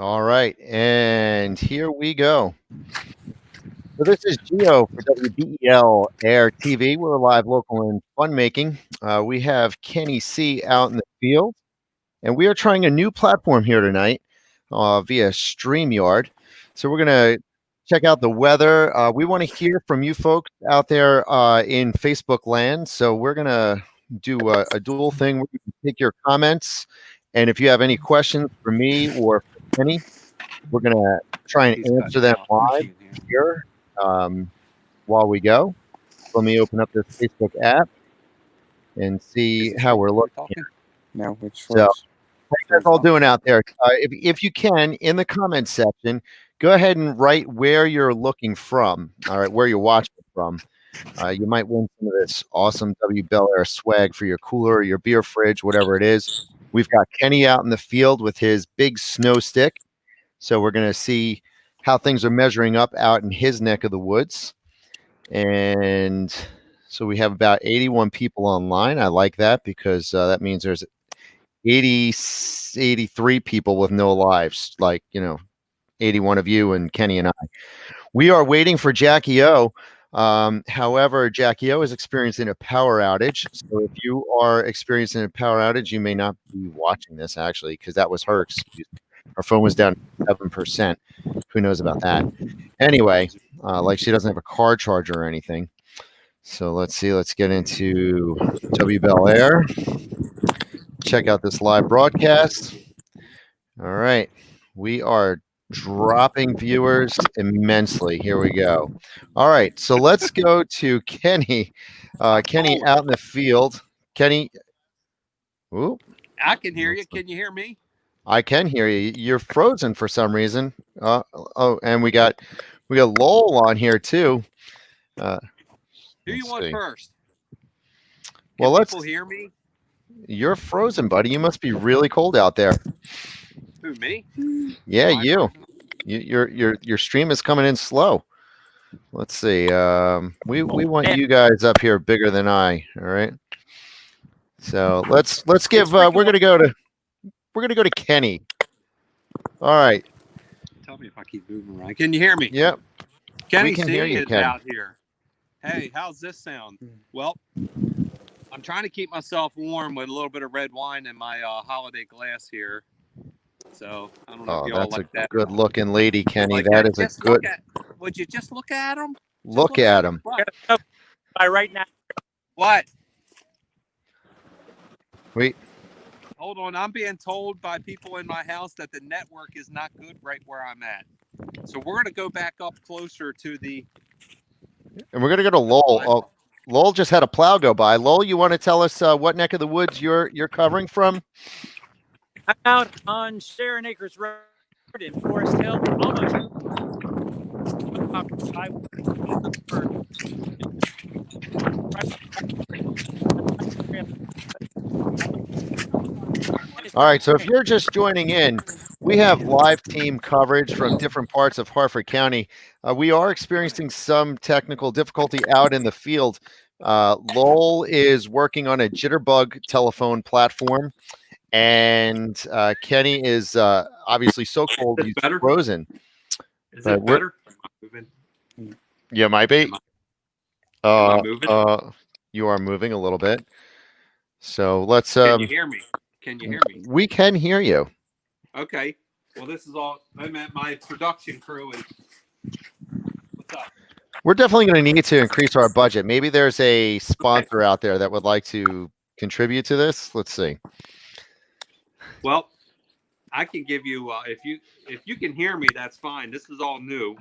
All right, and here we go. So this is Geo for WBEL Air TV. We're live, local, and fun making. We have Kenny C out in the field, and we are trying a new platform here tonight via StreamYard. So we're going to check out the weather. We want to hear from you folks out there in Facebook land. So we're going to do a dual thing where you can take your comments. And if you have any questions for me or for Kenny, we're going to try and answer them live here while we go. Let me open up this Facebook app and see how we're looking here. No, which So, one's how you guys all doing out there? If you can, in the comments section, go ahead and write where you're looking from. All right, where you're watching from. You might win some of this awesome WBEL Air swag for your cooler, or your beer fridge, whatever it is. We've got Kenny out in the field with his big snow stick. So we're going to see how things are measuring up out in his neck of the woods. And so we have about 81 people online. I like that because that means there's 83 people with no lives, like, 81 of you and Kenny and I. We are waiting for Jackie O. However, Jackie O is experiencing a power outage. So if you are experiencing a power outage, you may not be watching this actually, because that was her excuse. Her phone was down 7%. Who knows about that? Anyway, like she doesn't have a car charger or anything. So let's see. Let's get into WBEL Air. Check out this live broadcast. All right. We are dropping viewers immensely. Here we go. All right. So let's go to Kenny. Kenny out in the field. Kenny. Ooh. I can hear you. Can you hear me? I can hear you. You're frozen for some reason. And we got Lowell on here too. Who you want first? Well, let's hear me. You're frozen, buddy. You must be really cold out there. Who, me? Yeah, you. Your stream is coming in slow. Let's see. We want you guys up here bigger than I. All right. So let's give. We're gonna go to Kenny. All right. Tell me if I keep moving around. Can you hear me? Yep. Kenny we can hear you, is Ken. out here. Hey, how's this sound? Well, I'm trying to keep myself warm with a little bit of red wine in my holiday glass here. So I don't know if you all like that. That's a good-looking lady, Kenny. Like that is a good. Would you just look at him? Look at him. By right now. What? Wait. Hold on. I'm being told by people in my house that the network is not good right where I'm at. So we're going to go back up closer to the. And we're going to go to Lowell. Oh, Lowell just had a plow go by. Lowell, you want to tell us what neck of the woods you're covering from? I'm out on Sharon Acres Road in Forest Hill. Almost. All right, so if you're just joining in, we have live team coverage from different parts of Harford County. We are experiencing some technical difficulty out in the field. Lowell is working on a jitterbug telephone platform, and Kenny is obviously so cold he's frozen. Is it better? Yeah, might be. Am I moving? You are moving a little bit. So let's. Can you hear me? Can you hear me? We can hear you. Okay. Well, this is all. I meant my production crew is. What's up? We're definitely going to need to increase our budget. Maybe there's a sponsor out there that would like to contribute to this. Let's see. Well, I can give you if you can hear me, that's fine. This is all new.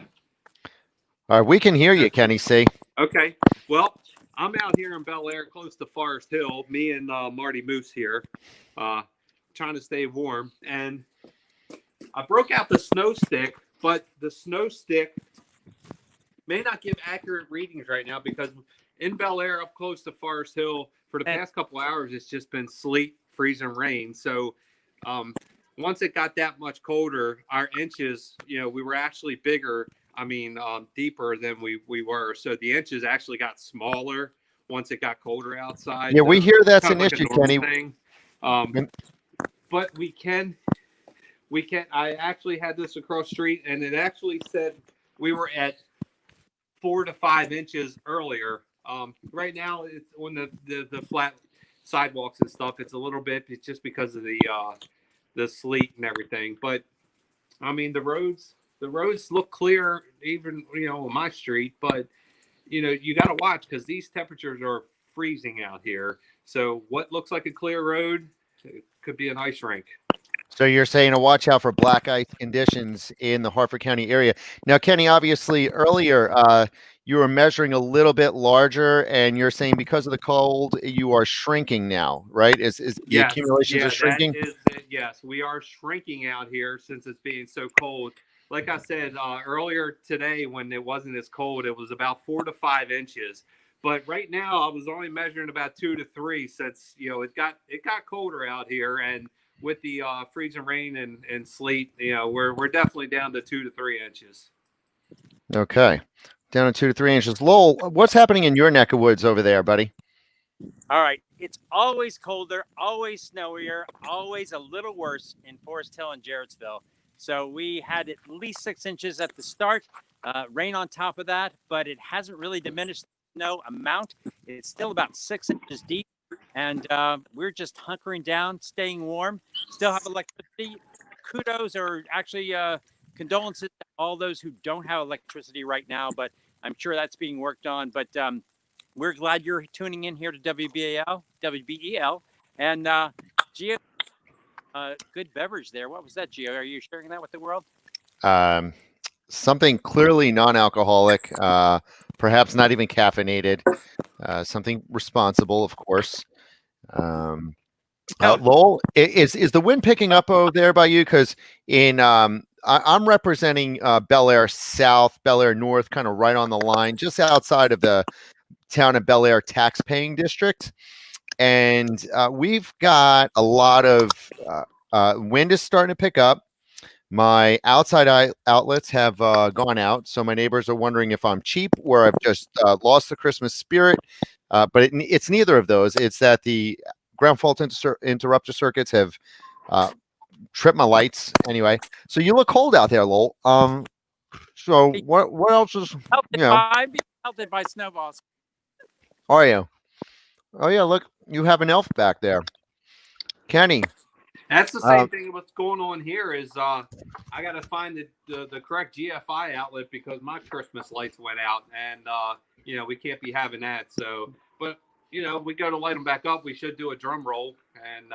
All right, we can hear you, Kenny C. Okay. Well, I'm out here in Bel Air, close to Forest Hill. Me and Marty Moose here, trying to stay warm. And I broke out the snow stick, but the snow stick may not give accurate readings right now because in Bel Air, up close to Forest Hill, for the past couple hours, it's just been sleet, freezing rain. So once it got that much colder, our inches, we were actually bigger. Deeper than we were. So the inches actually got smaller once it got colder outside. Yeah, we hear that's an like issue, Kenny. But we can we can't. I actually had this across the street, and it actually said we were at 4 to 5 inches earlier. Right now, it's on the flat sidewalks and stuff. It's a little bit. It's just because of the sleet and everything. But I mean, the roads look clear, even on my street. But you got to watch because these temperatures are freezing out here. So what looks like a clear road could be an ice rink. So you're saying to watch out for black ice conditions in the Harford County area. Now, Kenny, obviously earlier you were measuring a little bit larger, and you're saying because of the cold you are shrinking now, right? Is the Yes, accumulations are yeah, that shrinking? is it. Yes, we are shrinking out here since it's being so cold. Like I said earlier today, when it wasn't as cold, it was about 4 to 5 inches. But right now, I was only measuring about 2 to 3 since it got colder out here, and with the freezing rain and sleet, we're definitely down to 2 to 3 inches. Okay, down to 2 to 3 inches. Lowell, what's happening in your neck of woods over there, buddy? All right. It's always colder, always snowier, always a little worse in Forest Hill and Jarrettsville. So we had at least 6 inches at the start, rain on top of that, but it hasn't really diminished the snow amount. It's still about 6 inches deep. And we're just hunkering down, staying warm, still have electricity. Kudos, or actually condolences to all those who don't have electricity right now, but I'm sure that's being worked on. But we're glad you're tuning in here to WBEL, and Gio, good beverage there. What was that, Gio? Are you sharing that with the world? Um, Something clearly non-alcoholic, perhaps not even caffeinated. Something responsible, of course. Um, No, Lowell, is the wind picking up over there by you? Because I'm representing Bel Air South, Bel Air North, kind of right on the line, just outside of the town of Bel Air tax-paying district, and we've got a lot of wind is starting to pick up. My outside outlets have gone out, so my neighbors are wondering if I'm cheap or I've just lost the Christmas spirit. But it's neither of those. It's that the ground fault interrupter circuits have tripped my lights. Anyway, so you look cold out there, Lowell. So what else is I'm being pelted by snowballs. are you? Oh yeah, look, you have an elf back there, Kenny. That's the same thing. What's going on here is I got to find the correct GFI outlet because my Christmas lights went out, and we can't be having that. So, but we go to light them back up. We should do a drum roll and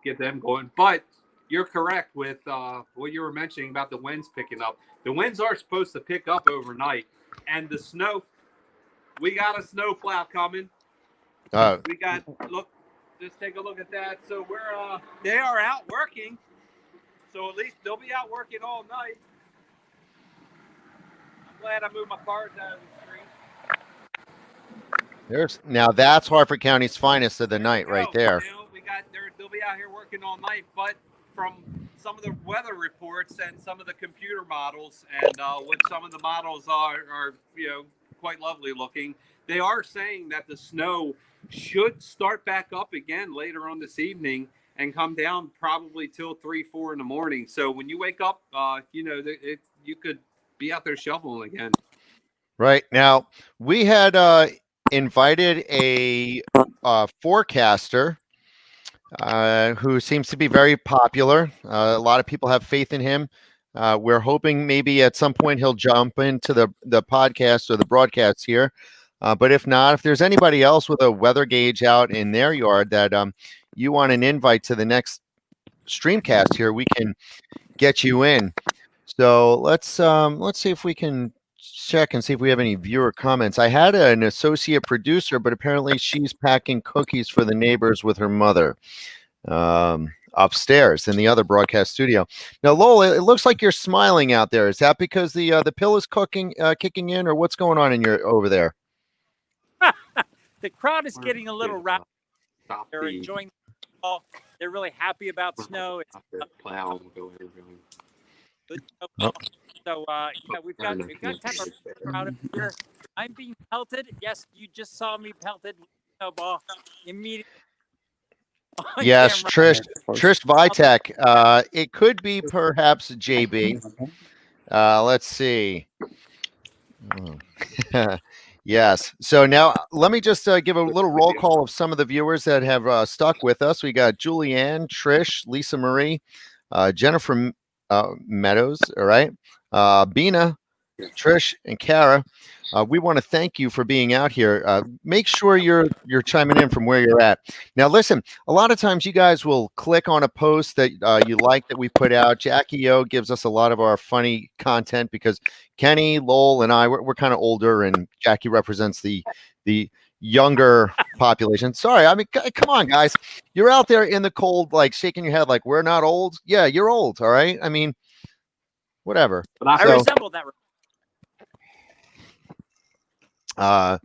get them going. But you're correct with what you were mentioning about the winds picking up. The winds are supposed to pick up overnight, and the snow. We got a snow plow coming. We got look. Just take a look at that. So they are out working. So at least they'll be out working all night. I'm glad I moved my cars out of the street. That's Harford County's finest of the night right there. They'll be out here working all night, but from some of the weather reports and some of the computer models and what some of the models are quite lovely looking, they are saying that the snow should start back up again later on this evening and come down probably till 3-4 in the morning. So when you wake up, you could be out there shoveling again. Right now, we had invited a forecaster who seems to be very popular. A lot of people have faith in him. We're hoping maybe at some point he'll jump into the podcast or the broadcast here. But if not, if there's anybody else with a weather gauge out in their yard that you want an invite to the next streamcast here, we can get you in. So let's see if we can check and see if we have any viewer comments. I had an associate producer, but apparently she's packing cookies for the neighbors with her mother upstairs in the other broadcast studio. Now, Lowell, it looks like you're smiling out there. Is that because the pill is kicking in, or what's going on in your over there? The crowd is getting a little rowdy. They're enjoying the fall. They're really happy about snow. It's plow. So we've got kind of a crowd here. I'm being pelted. Yes, you just saw me pelted with a snowball immediately. on Yes, camera. Trish Vitek. It could be perhaps JB. Let's see. Oh. Yes. So now let me just give a little roll call of some of the viewers that have stuck with us. We got Julianne, Trish, Lisa Marie, Jennifer Meadows. All right. Bina, Trish, and Kara. We want to thank you for being out here. Make sure you're chiming in from where you're at. Now, listen. A lot of times, you guys will click on a post that you like that we put out. Jackie O gives us a lot of our funny content because Kenny, Lowell, and we're kind of older, and Jackie represents the younger population. Sorry, I mean, come on, guys. You're out there in the cold, like shaking your head, like we're not old. Yeah, you're old. All right. I mean, whatever. But I resemble that. I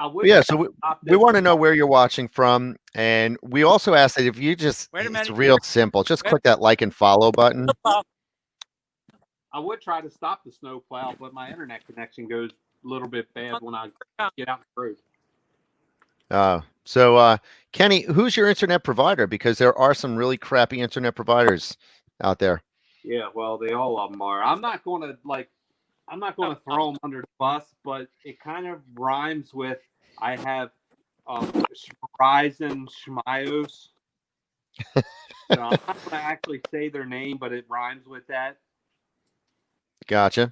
would. Yeah, so we want to know where you're watching from, and we also ask that if you just, Wait a it's minute. real simple, just click that like and follow button. I would try to stop the snow plow, but my internet connection goes a little bit bad when I get out the road. So Kenny, who's your internet provider? Because there are some really crappy internet providers out there. Yeah, well, they all of them are. I'm not going to throw them under the bus, but it kind of rhymes with I have Verizon Schmios. So I'm not going to actually say their name, but it rhymes with that. Gotcha.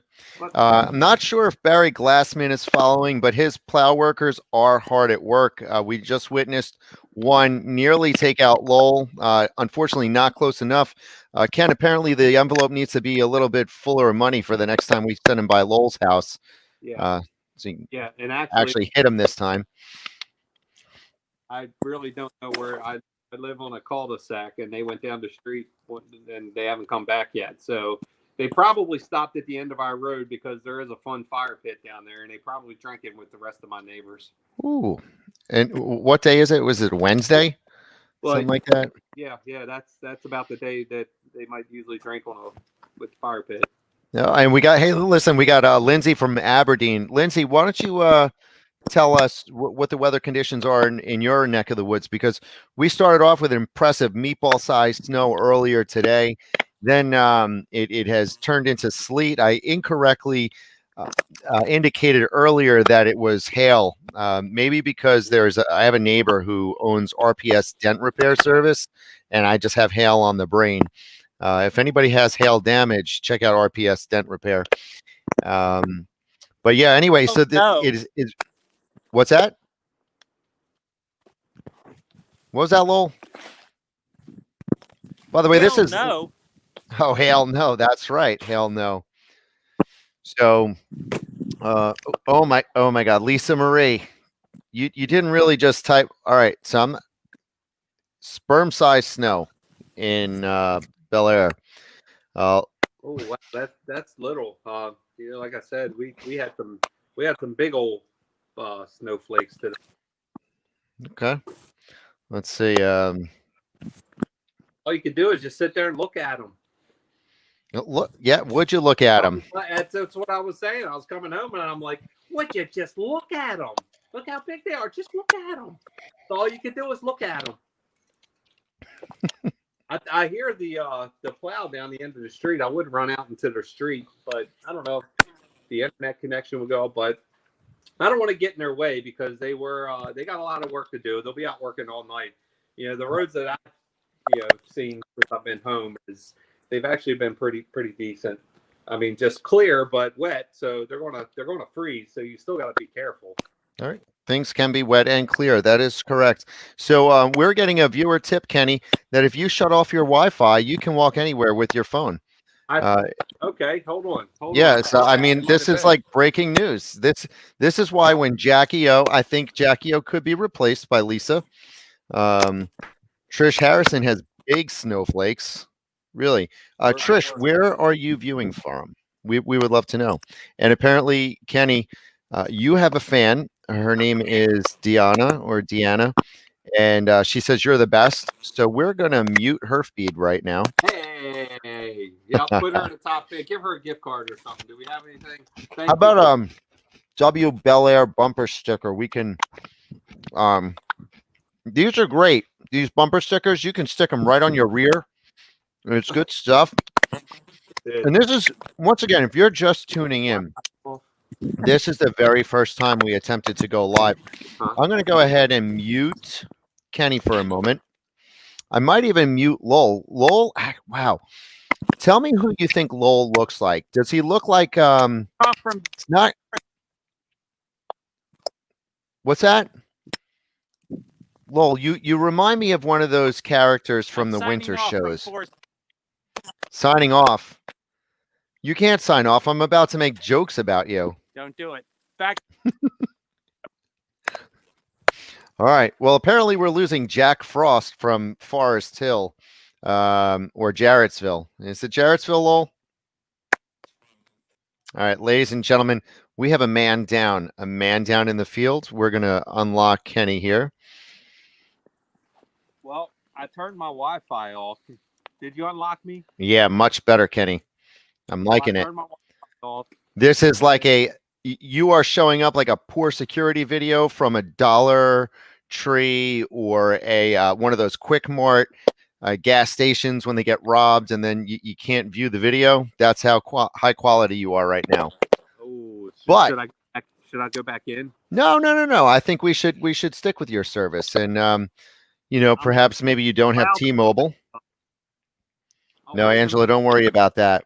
I'm not sure if Barry Glassman is following, but his plow workers are hard at work. We just witnessed one nearly take out Lowell. Unfortunately, not close enough. Ken, apparently the envelope needs to be a little bit fuller of money for the next time we send him by Lowell's house. Yeah. So yeah, and actually hit him this time. I really don't know where I live on a cul-de-sac, and they went down the street, and they haven't come back yet. So they probably stopped at the end of our road because there is a fun fire pit down there, and they probably drank it with the rest of my neighbors. Ooh. And what day is it? Was it Wednesday? Something like that? Yeah, that's about the day that they might usually drink with the fire pit. No, and we got, hey, listen, we got Lindsay from Aberdeen. Lindsay, why don't you tell us what the weather conditions are in your neck of the woods? Because we started off with impressive meatball-sized snow earlier today. Then it has turned into sleet. I incorrectly indicated earlier that it was hail. Maybe because I have a neighbor who owns RPS Dent Repair Service, and I just have hail on the brain. If anybody has hail damage, check out RPS Dent Repair. But yeah, anyway, so it is. What's that? What was that, Lowell? By the way, this is no. Oh, hail no. That's right. Hail no. So, oh my God, Lisa Marie, you didn't really just type. All right, some sperm-sized snow in Bel Air. Oh, that's little. Like I said, we had some big old snowflakes today. Okay, let's see. All you could do is just sit there and look at them. Look, yeah. Would you look at them? That's what I was saying. I was coming home and I'm like, "Would you just look at them? Look how big they are. Just look at them." So all you could do is look at them. I hear the plow down the end of the street. I would run out into the street, but I don't know if the internet connection will go. But I don't want to get in their way because they got a lot of work to do. They'll be out working all night. The roads that I've seen since I've been home they've actually been pretty decent. I mean, just clear but wet, so they're gonna freeze. So you still got to be careful. All right. Things can be wet and clear. That is correct. So we're getting a viewer tip, Kenny, that if you shut off your Wi-Fi, you can walk anywhere with your phone. Okay, hold on. So I mean, this is like breaking news. This is why when I think Jackie O could be replaced by Lisa. Trish Harrison has big snowflakes. Really, Trish, where are you viewing from? We would love to know. And apparently, Kenny, you have a fan. Her name is Deanna, and she says you're the best. So we're gonna mute her feed right now. Hey, yeah, I'll put her in the top feed. Give her a gift card or something. Do we have anything? How about WBEL Air bumper sticker? We can. These are great. these bumper stickers, you can stick them right on your rear. It's good stuff. And this is, once again, if you're just tuning in, this is the very first time we attempted to go live. I'm going to go ahead and mute Kenny for a moment. I might even mute Lowell. Lowell, wow. Tell me who you think Lowell looks like. Does he look like it's not what's that? Lowell, you remind me of one of those characters from the winter shows. Signing off. You can't sign off. I'm about to make jokes about you. Don't do it. Back. All right. Well, apparently we're losing Jack Frost from Forest Hill, or Jarrettsville. Is it Jarrettsville, Lowell? All right, ladies and gentlemen, we have a man down in the field. We're going to unlock Kenny here. Well, I turned my Wi-Fi off. Did you unlock me? Yeah, much better, Kenny. I'm liking it. My Wi-Fi off. This is like you are showing up like a poor security video from a Dollar Tree or a one of those Quick Mart gas stations when they get robbed and then you can't view the video. That's how high quality you are right now. Oh, but should I go back in? No. I think we should stick with your service and perhaps maybe you don't have T-Mobile. No, Angela, don't worry about that.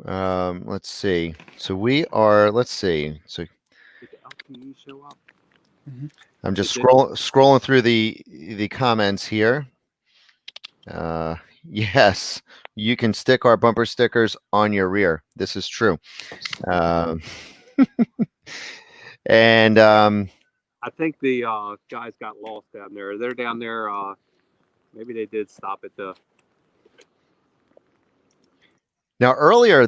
Let's see. So let's see. So can you show up? I'm just scrolling through the comments here. Yes, you can stick our bumper stickers on your rear. This is true. And I think the guys got lost down there. They're down there. Maybe they did stop at the. Now, earlier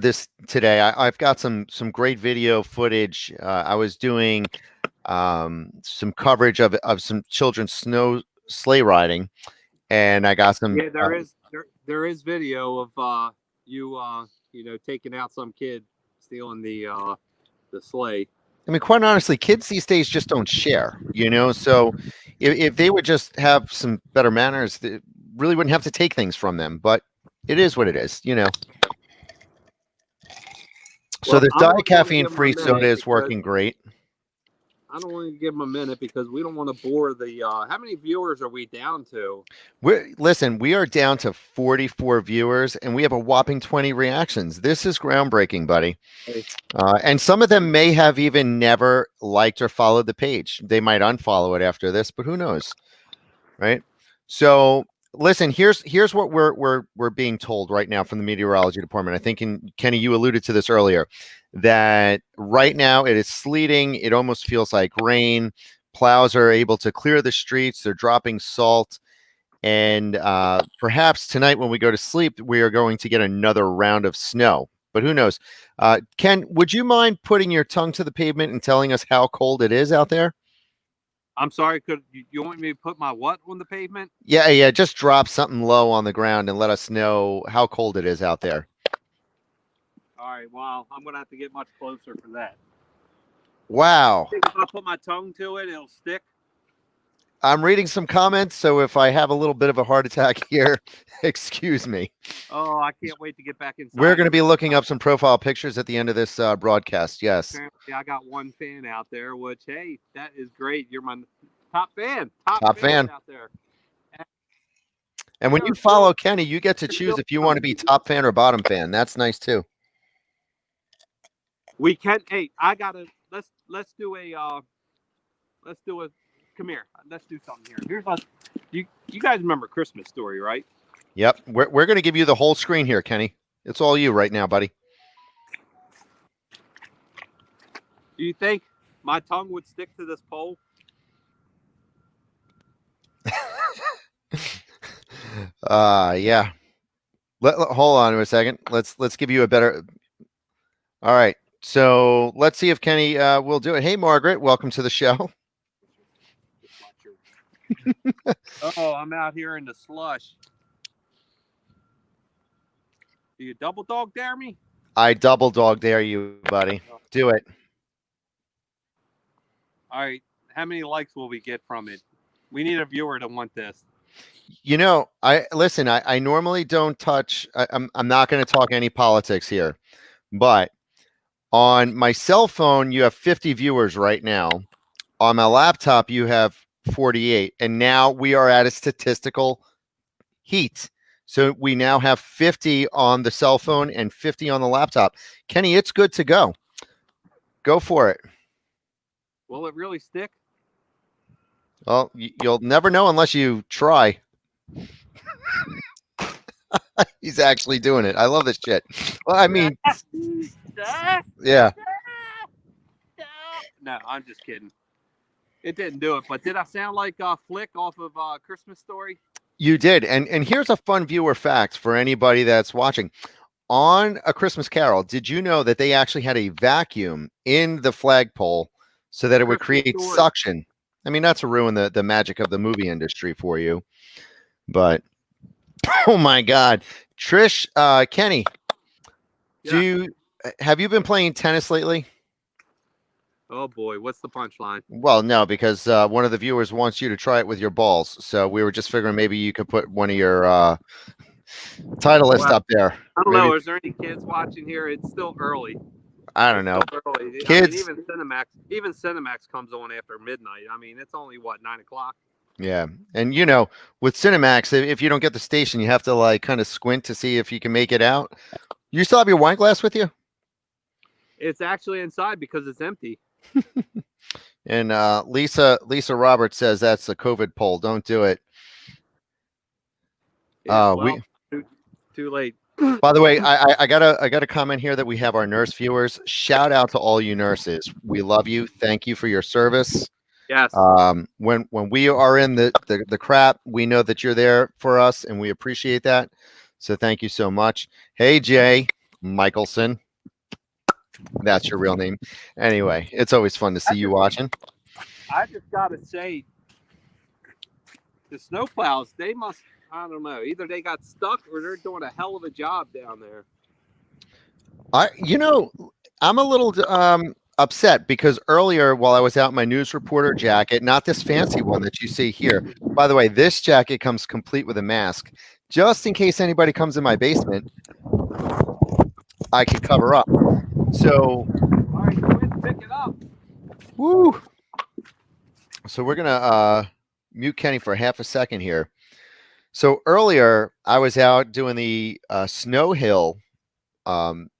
today, I've got some great video footage. I was doing some coverage of some children's snow sleigh riding, and I got some. Yeah, there is video of you taking out some kid stealing the sleigh. I mean, quite honestly, kids these days just don't share. So if they would just have some better manners, they really wouldn't have to take things from them. But it is what it is. So the Diet Caffeine Free soda is working great. I don't want to give them a minute because we don't want to bore the. How many viewers are we down to? We are down to 44 viewers, and we have a whopping 20 reactions. This is groundbreaking, buddy. And some of them may have even never liked or followed the page. They might unfollow it after this, but who knows, right? So. Listen, here's what we're being told right now from the meteorology department. I think, Kenny, you alluded to this earlier, that right now it is sleeting. It almost feels like rain. Plows are able to clear the streets. They're dropping salt. And perhaps tonight when we go to sleep, we are going to get another round of snow. But who knows? Ken, would you mind putting your tongue to the pavement and telling us how cold it is out there? I'm sorry, could you want me to put my what on the pavement? Yeah, just drop something low on the ground and let us know how cold it is out there. All right, well, I'm going to have to get much closer for that. Wow. I think if I put my tongue to it, it'll stick. I'm reading some comments, so if I have a little bit of a heart attack here, excuse me. Oh, I can't wait to get back inside. We're going to be looking up some profile pictures at the end of this broadcast, yes. Apparently, I got one fan out there, which, hey, that is great. You're my top fan. Top fan out there. And when you follow Kenny, you get to choose if you want to be top fan or bottom fan. That's nice, too. We can, hey, I got to, let's do a, come here. Let's do something here. Here's my, you guys remember Christmas Story, right? Yep. We're going to give you the whole screen here, Kenny. It's all you right now, buddy. Do you think my tongue would stick to this pole? Yeah. Hold on a second. Let's give you a better. All right. So let's see if Kenny will do it. Hey, Margaret, welcome to the show. Oh, I'm out here in the slush. Do you double dog dare me? I double dog dare you, buddy. Do it. All right. How many likes will we get from it? We need a viewer to want this. I normally don't touch. I'm not going to talk any politics here, but on my cell phone, you have 50 viewers right now. On my laptop, you have 48, and now we are at a statistical heat. So we now have 50 on the cell phone and 50 on the laptop. Kenny, it's good to go. Go for it. Will it really stick? Well, you'll never know unless you try. He's actually doing it. I love this shit. Well, I mean, yeah, No, I'm just kidding. It didn't do it, but did I sound like Flick off of Christmas Story? you did. And here's a fun viewer fact for anybody that's watching. On A Christmas Carol, did you know that they actually had a vacuum in the flagpole so that it would create suction? I mean, not to ruin the magic of the movie industry for you, but oh my God, Trish, Kenny, have you been playing tennis lately? Oh boy, what's the punchline? Well, no, because one of the viewers wants you to try it with your balls. So we were just figuring maybe you could put one of your Titleist up there. I don't know. Is there any kids watching here? It's still early. I don't know. Early. Kids. I mean, even Cinemax comes on after midnight. I mean, it's only what, 9 o'clock? Yeah. And with Cinemax, if you don't get the station, you have to like kind of squint to see if you can make it out. You still have your wine glass with you? It's actually inside because it's empty. And Lisa Roberts says that's a COVID poll. Don't do it. Yeah, too late. By the way, I got a comment here that we have our nurse viewers. Shout out to all you nurses. We love you. Thank you for your service. Yes. When we are in the crap, we know that you're there for us, and we appreciate that. So thank you so much. Hey, Jay Michelson. That's your real name. Anyway, it's always fun to see you watching. I just got to say, the snowplows, they must, I don't know, either they got stuck or they're doing a hell of a job down there. I'm a little upset because earlier while I was out in my news reporter jacket, not this fancy one that you see here. By the way, this jacket comes complete with a mask. Just in case anybody comes in my basement, I can cover up. So, all right, go ahead and pick it up. Woo. So we're gonna mute Kenny for half a second here. So earlier I was out doing the Snow Hill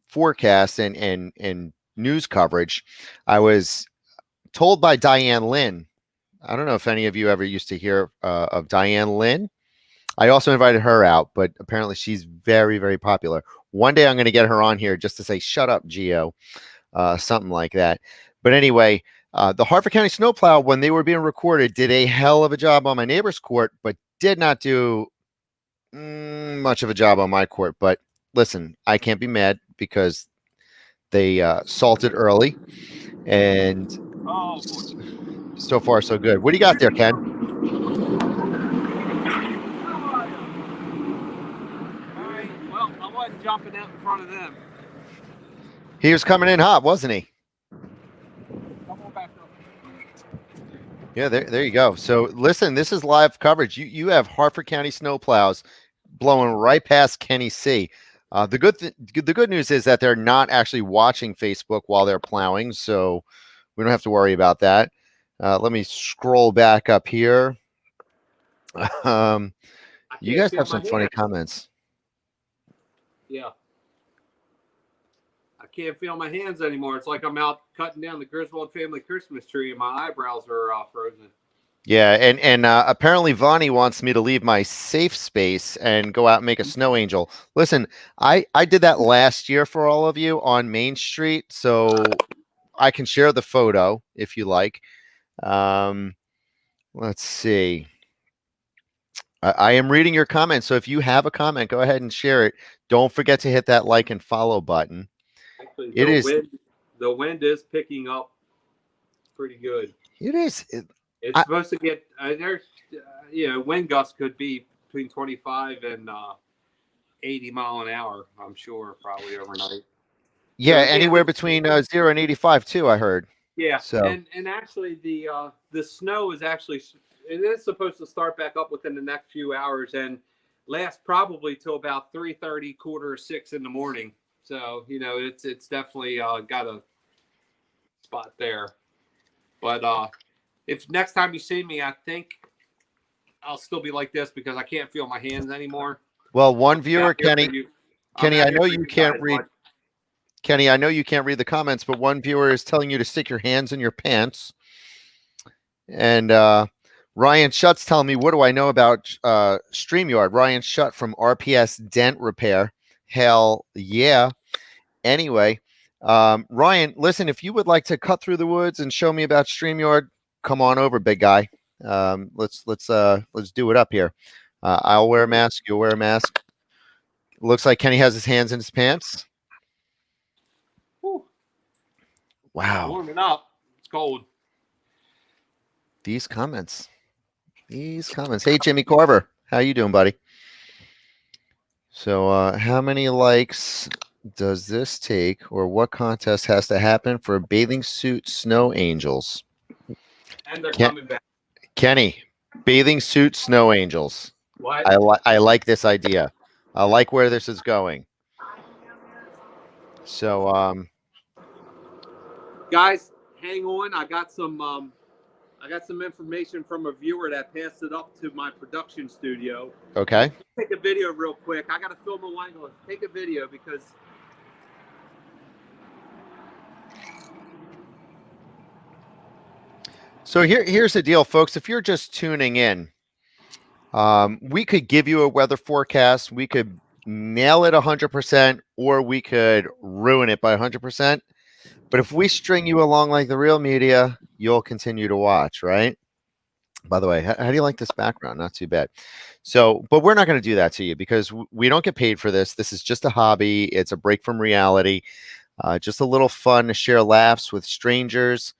forecast and news coverage. I was told by Diane Lynn. I don't know if any of you ever used to hear of Diane Lynn. I also invited her out, but apparently she's very, very popular. One day I'm going to get her on here just to say, shut up, Geo, something like that. But anyway, the Harford County snowplow, when they were being recorded, did a hell of a job on my neighbor's court, but did not do much of a job on my court. But listen, I can't be mad because they salted early, and so far so good. What do you got there, Ken? Well, I wasn't jumping out in front of them. He was coming in hot, wasn't he? Come on back up. Yeah, there you go. So listen, this is live coverage. You have Harford County snowplows blowing right past Kenny C. The good news is that they're not actually watching Facebook while they're plowing, so we don't have to worry about that. Let me scroll back up here. You guys have some funny comments. Yeah. I can't feel my hands anymore. It's like I'm out cutting down the Griswold family Christmas tree and my eyebrows are frozen. Yeah, and apparently Vonnie wants me to leave my safe space and go out and make a snow angel. Listen, I did that last year for all of you on Main Street, so I can share the photo if you like. Let's see. I am reading your comments, so if you have a comment, go ahead and share it. Don't forget to hit that like and follow button. Actually, the wind is picking up pretty good. It is. It's supposed to get there's wind gusts could be between 25 and 80 mile an hour. I'm sure probably overnight. Yeah, so anywhere between 0 and 85 too. I heard. Yeah. So and actually the snow is actually it is supposed to start back up within the next few hours and last probably till about 3:30, 5:45 in the morning. So it's definitely got a spot there. But if next time you see me, I think I'll still be like this because I can't feel my hands anymore. Well, one viewer, Kenny, I know you can't read. But Kenny, I know you can't read the comments, but one viewer is telling you to stick your hands in your pants. And Ryan Shutt's telling me, what do I know about StreamYard? Ryan Shutt from RPS Dent Repair. Hell yeah. Anyway, Ryan, listen, if you would like to cut through the woods and show me about StreamYard, come on over, big guy. Let's do it up here. I'll wear a mask. You'll wear a mask. Looks like Kenny has his hands in his pants. Whew. Wow. Warming up. It's cold. These comments. Hey, Jimmy Carver. How you doing, buddy? So how many likes does this take, or what contest has to happen for bathing suit snow angels? And they're coming back. Kenny, bathing suit snow angels. What? I like this idea. I like where this is going. So Guys, hang on. I got some information from a viewer that passed it up to my production studio. okay. Take a video real quick. I got to film a line. Take a video because So here's the deal, folks. If you're just tuning in, we could give you a weather forecast. We could nail it 100%, or we could ruin it by 100%. But if we string you along like the real media, you'll continue to watch, right? By the way, how do you like this background? Not too bad. So, but we're not going to do that to you because we don't get paid for this. This is just a hobby. It's a break from reality. Just a little fun to share laughs with strangers.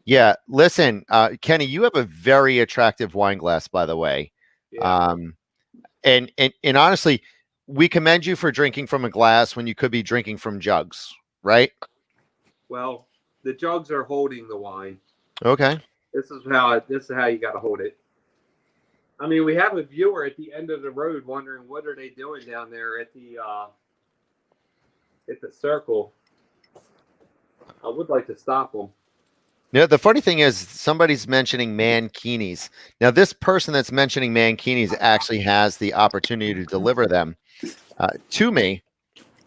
Yeah, listen, Kenny, you have a very attractive wine glass, by the way. yeah. And honestly, we commend you for drinking from a glass when you could be drinking from jugs, right? Well, the jugs are holding the wine. Okay. This is how you got to hold it. I mean, we have a viewer at the end of the road wondering what are they doing down there at the circle. I would like to stop them. Yeah, the funny thing is somebody's mentioning mankinis. Now, this person that's mentioning mankinis actually has the opportunity to deliver them to me,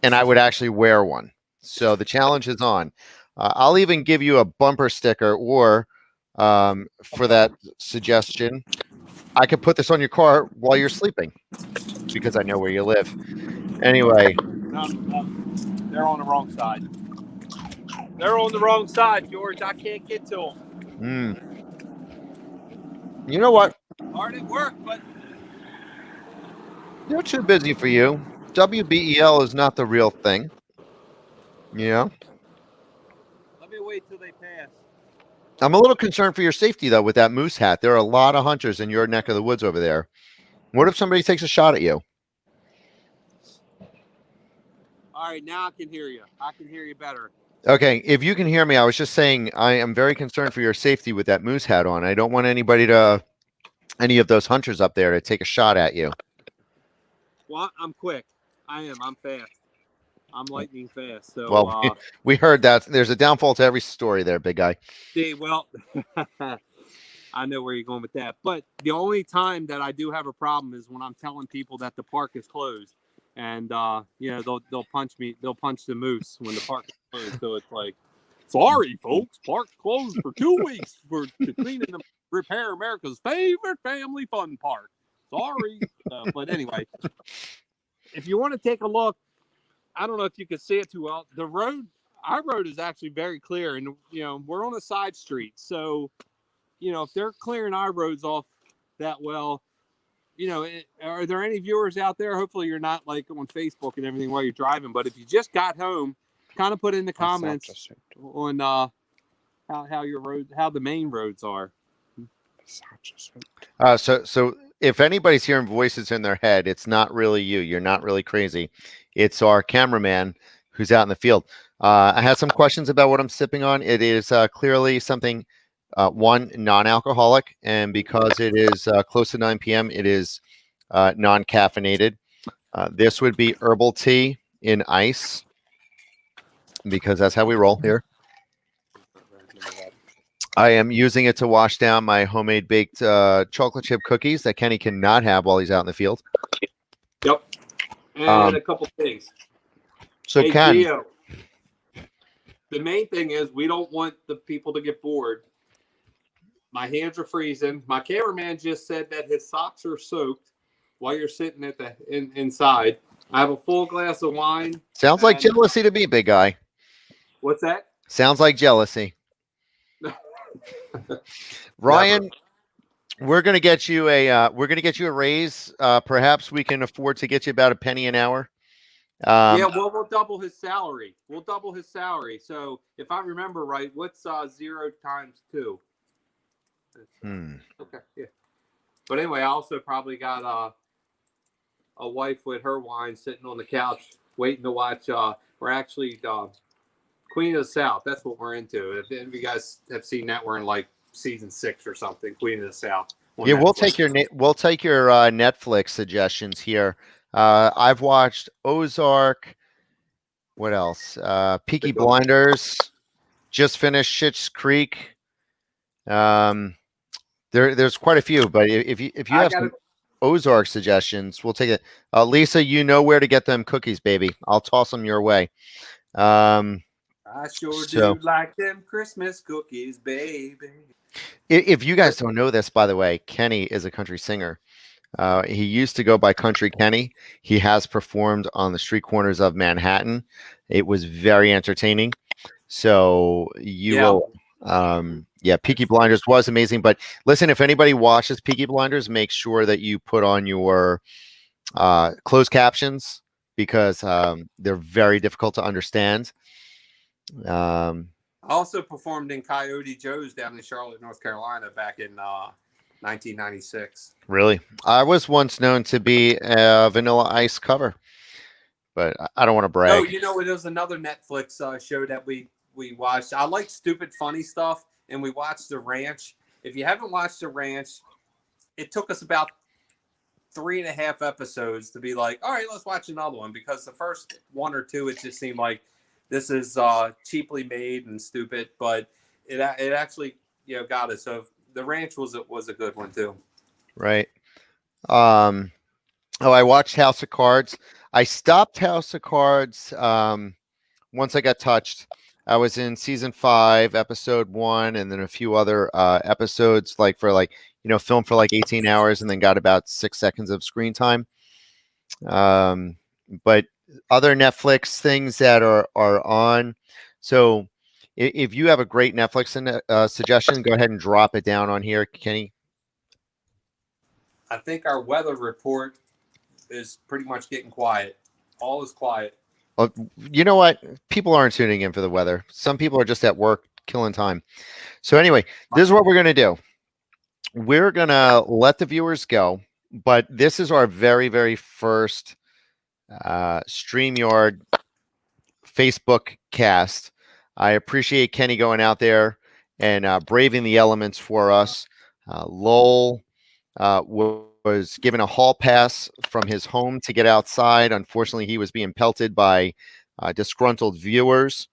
and I would actually wear one. So the challenge is on. I'll even give you a bumper sticker, or for that suggestion, I could put this on your car while you're sleeping because I know where you live. Anyway. No, they're on the wrong side. They're on the wrong side, George. I can't get to them. You know what? Hard at work, but they're too busy for you. WBEL is not the real thing. You know? let me wait till they pass. I'm a little concerned for your safety, though, with that moose hat. There are a lot of hunters in your neck of the woods over there. What if somebody takes a shot at you? All right, now I can hear you. I can hear you better. Okay, if you can hear me, I was just saying I am very concerned for your safety with that moose hat on. I don't want any of those hunters up there to take a shot at you. Well, I'm quick. I am. I'm fast. I'm lightning fast. So, well, we heard that. There's a downfall to every story there, big guy. See, well, I know where you're going with that. But the only time that I do have a problem is when I'm telling people that the park is closed. And, they'll punch me. They'll punch the moose when the park is closed. So it's like, sorry, folks, park's closed for 2 weeks to clean and repair America's favorite family fun park. Sorry. But anyway, if you want to take a look, I don't know if you can see it too well. Our road is actually very clear, and we're on a side street. So, if they're clearing our roads off that well, are there any viewers out there? Hopefully, you're not like on Facebook and everything while you're driving. But if you just got home, kind of put in the comments on how the main roads are. So if anybody's hearing voices in their head, it's not really you. You're not really crazy. It's our cameraman who's out in the field. I had some questions about what I'm sipping on. It is clearly something one, non-alcoholic, and because it is close to 9 p.m., it is non-caffeinated. This would be herbal tea in ice, because that's how we roll here. I am using it to wash down my homemade baked chocolate chip cookies that Kenny cannot have while he's out in the field. Yep. And a couple things. So Hey, Ken, Gio, the main thing is we don't want the people to get bored. My hands are freezing. My cameraman just said that his socks are soaked while you're sitting at the inside. I have a full glass of wine. sounds like jealousy to me, big guy. What's that? Sounds like jealousy. Ryan, we're gonna get you a raise. Perhaps we can afford to get you about a penny an hour. Yeah, well, we'll double his salary. We'll double his salary. So if I remember right, what's 0 times 2? Okay, yeah. But anyway, I also probably got a wife with her wine sitting on the couch waiting to watch. We're actually Queen of the South. That's what we're into. If any of you guys have seen that, we're in like season 6 or something. Queen of the South. Yeah, we'll take your Netflix suggestions here. I've watched Ozark. What else? Peaky Blinders. Just finished Schitt's Creek. There's quite a few, but if you have some Ozark suggestions, we'll take it. Lisa, you know where to get them cookies, baby. I'll toss them your way. I sure do like them Christmas cookies, baby. If you guys don't know this, by the way, Kenny is a country singer. He used to go by Country Kenny. He has performed on the street corners of Manhattan. It was very entertaining. So you will, Peaky Blinders was amazing. But listen, if anybody watches Peaky Blinders, make sure that you put on your closed captions, because they're very difficult to understand. I also performed in Coyote Joe's down in Charlotte, North Carolina back in 1996. Really? I was once known to be a Vanilla Ice cover, but I don't want to brag. Oh, you know, it was another Netflix show that we watched. I like stupid, funny stuff, and we watched The Ranch. If you haven't watched The Ranch, it took us about 3.5 episodes to be like, all right, let's watch another one, because the first 1 or 2, it just seemed like this is cheaply made and stupid, but it actually got us. So The Ranch was a good one too. Right. I watched House of Cards. I stopped House of Cards once I got touched. I was in season 5, episode 1, and then a few other episodes, filmed for like 18 hours, and then got about 6 seconds of screen time. But other Netflix things that are on. So if you have a great Netflix suggestion, go ahead and drop it down on here, Kenny. I think our weather report is pretty much getting quiet. All is quiet. Well, you know what? People aren't tuning in for the weather. Some people are just at work killing time. So anyway, this is what we're going to do. We're going to let the viewers go, but this is our very, very first StreamYard Facebook cast. I appreciate Kenny going out there and braving the elements for us. Lowell was given a hall pass from his home to get outside. Unfortunately, he was being pelted by disgruntled viewers.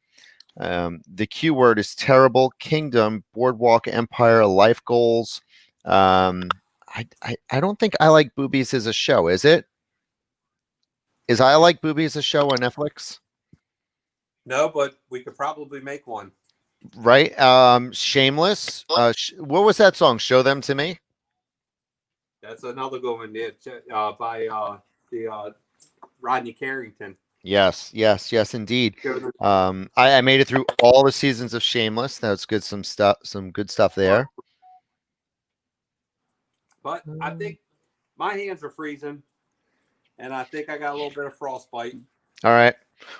The Q word is terrible. Kingdom, Boardwalk Empire, life goals. I don't think I Like Boobies is a show, is it? Is I Like Boobies a show on Netflix? No, but we could probably make one. Right. Shameless. What was that song? Show Them to Me. That's another good one there, by the Rodney Carrington. Yes, indeed. I made it through all the seasons of Shameless. That's good. Some good stuff there. But I think my hands are freezing, and I think I got a little bit of frostbite. All right.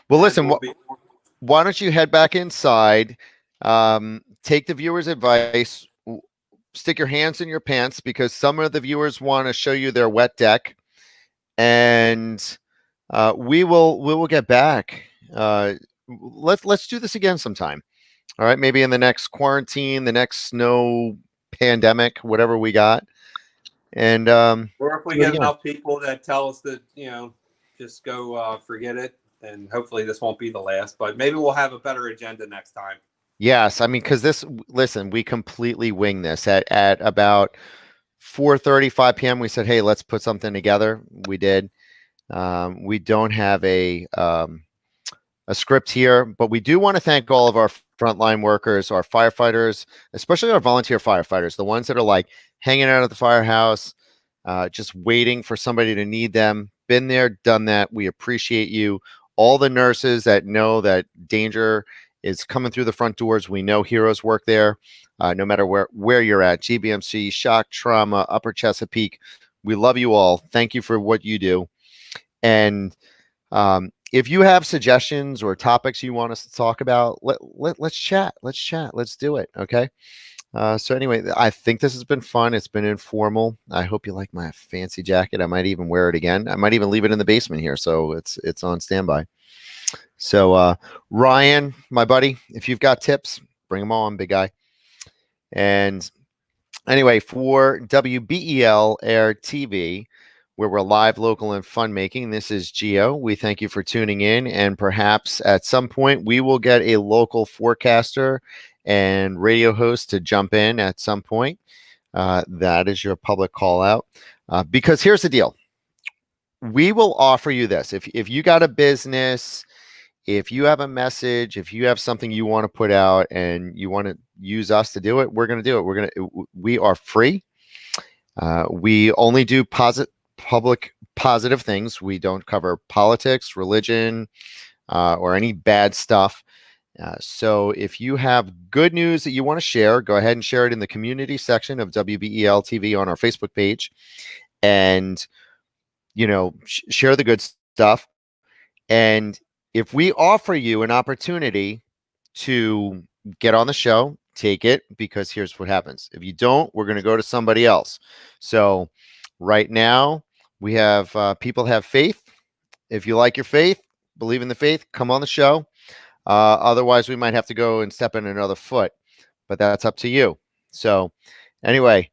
Well, listen. Why don't you head back inside? Take the viewers' advice. Stick your hands in your pants, because some of the viewers want to show you their wet deck, and we will get back. Let's do this again sometime. All right, maybe in the next quarantine, the next snow pandemic, whatever we got, and Or if we do it get again. enough people that tell us that, just go forget it, and hopefully this won't be the last. But maybe we'll have a better agenda next time. Yes, I mean, because listen, we completely wing this at about 4:30, 5 p.m. We said, hey, let's put something together. We did. We don't have a script here, but we do want to thank all of our frontline workers, our firefighters, especially our volunteer firefighters, the ones that are like hanging out at the firehouse, just waiting for somebody to need them. Been there, done that. We appreciate you. All the nurses that know that danger is coming through the front doors. We know heroes work there, no matter where you're at. GBMC, shock, trauma, Upper Chesapeake. We love you all. Thank you for what you do. And if you have suggestions or topics you want us to talk about, let's chat. Let's chat. Let's do it. Okay. So anyway, I think this has been fun. It's been informal. I hope you like my fancy jacket. I might even wear it again. I might even leave it in the basement here, so it's on standby. So Ryan, my buddy, if you've got tips, bring them on, big guy. And anyway, for WBEL Air TV, where we're live, local, and fun making, this is Geo. We thank you for tuning in, and perhaps at some point we will get a local forecaster and radio host to jump in at some point. That is your public call out. Because here's the deal. We will offer you this. If you got a business, if you have a message, if you have something you want to put out and you want to use us to do it, we're going to do it. We are free. We only do public positive things. We don't cover politics, religion, or any bad stuff. So if you have good news that you want to share, go ahead and share it in the community section of WBEL TV on our Facebook page, and share the good stuff. And if we offer you an opportunity to get on the show, take it, because here's what happens. If you don't, we're going to go to somebody else. So right now we have people have faith. If you like your faith, believe in the faith, come on the show. Otherwise, we might have to go and step in another foot, but that's up to you. So anyway,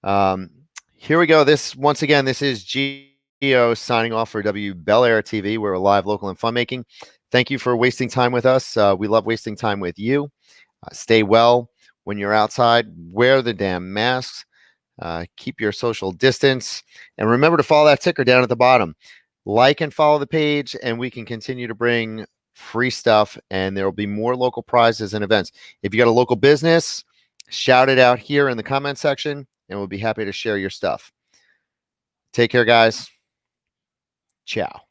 here we go. Once again, this is Geo signing off for WBEL Air TV. We're live, local, and fun making. Thank you for wasting time with us. We love wasting time with you. Stay well when you're outside. Wear the damn masks. Keep your social distance. And remember to follow that ticker down at the bottom. Like and follow the page, and we can continue to bring free stuff, and there will be more local prizes and events. If you got a local business, shout it out here in the comment section, and we'll be happy to share your stuff. Take care, guys. Ciao.